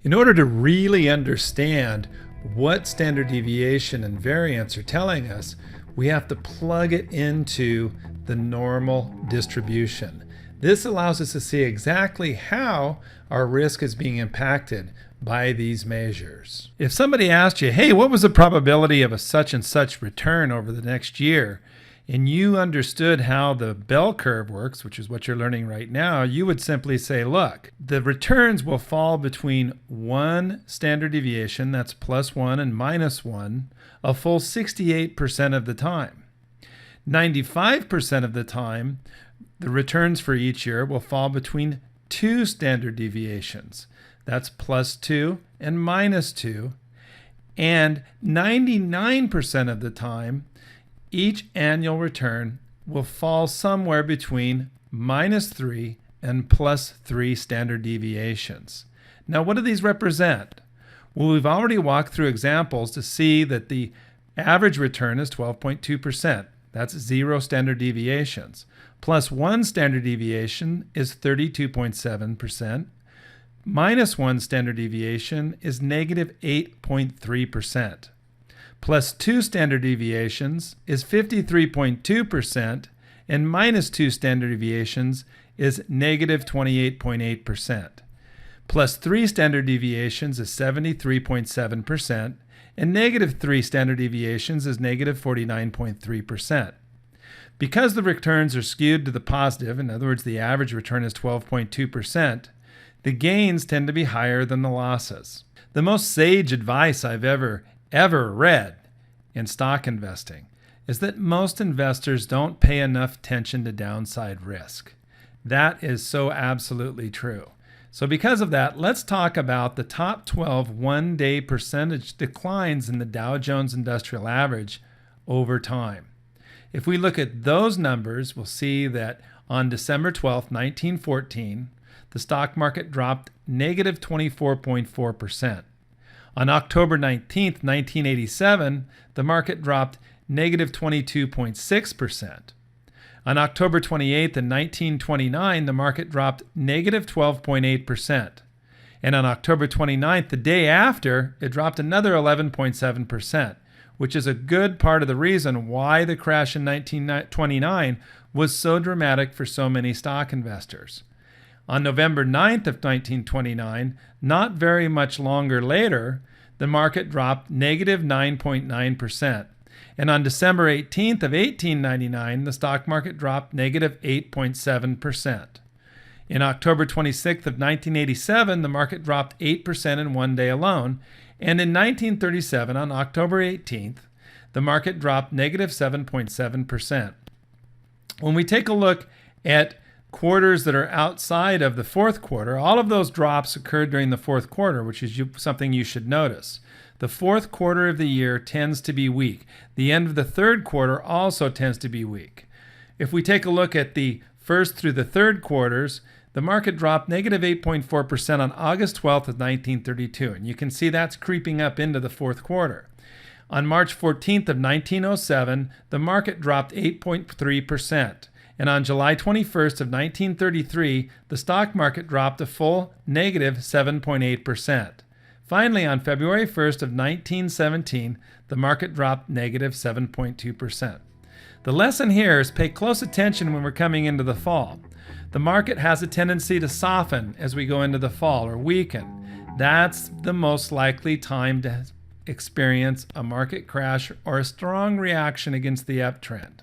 In order to really understand what standard deviation and variance are telling us, we have to plug it into the normal distribution. This allows us to see exactly how our risk is being impacted by these measures. If somebody asked you, hey, what was the probability of a such and such return over the next year, and you understood how the bell curve works, which is what you're learning right now, you would simply say, look, the returns will fall between one standard deviation, that's +1 and -1, a full 68% of the time. 95% of the time, the returns for each year will fall between two standard deviations. That's +2 and -2. And 99% of the time, each annual return will fall somewhere between -3 and +3 standard deviations. Now, what do these represent? Well, we've already walked through examples to see that the average return is 12.2%. That's 0 standard deviations. +1 standard deviation is 32.7%. -1 standard deviation is -8.3%. +2 standard deviations is 53.2%, and -2 standard deviations is -28.8%. +3 standard deviations is 73.7%, and -3 standard deviations is -49.3%. Because the returns are skewed to the positive, in other words, the average return is 12.2%, the gains tend to be higher than the losses. The most sage advice I've ever read in stock investing is that most investors don't pay enough attention to downside risk. That is so absolutely true. So because of that, let's talk about the top 12 one-day percentage declines in the Dow Jones Industrial Average over time. If we look at those numbers, we'll see that on December 12, 1914, the stock market dropped -24.4%. On October 19, 1987, the market dropped -22.6%. On October 28, 1929, the market dropped -12.8%. And on October 29th, the day after, it dropped another 11.7%, which is a good part of the reason why the crash in 1929 was so dramatic for so many stock investors. On November 9th of 1929, not very much longer later, the market dropped -9.9%. And on December 18th of 1899, the stock market dropped -8.7%. In October 26th of 1987, the market dropped 8% in one day alone. And in 1937, on October 18th, the market dropped -7.7%. When we take a look at quarters that are outside of the fourth quarter, all of those drops occurred during the fourth quarter, which is something you should notice. The fourth quarter of the year tends to be weak. The end of the third quarter also tends to be weak. If we take a look at the first through the third quarters, the market dropped -8.4% on August 12th of 1932, and you can see that's creeping up into the fourth quarter. On March 14th of 1907, the market dropped 8.3%. And on July 21st of 1933, the stock market dropped a full -7.8%. Finally, on February 1st of 1917, the market dropped -7.2%. The lesson here is pay close attention when we're coming into the fall. The market has a tendency to soften as we go into the fall or weaken. That's the most likely time to experience a market crash or a strong reaction against the uptrend.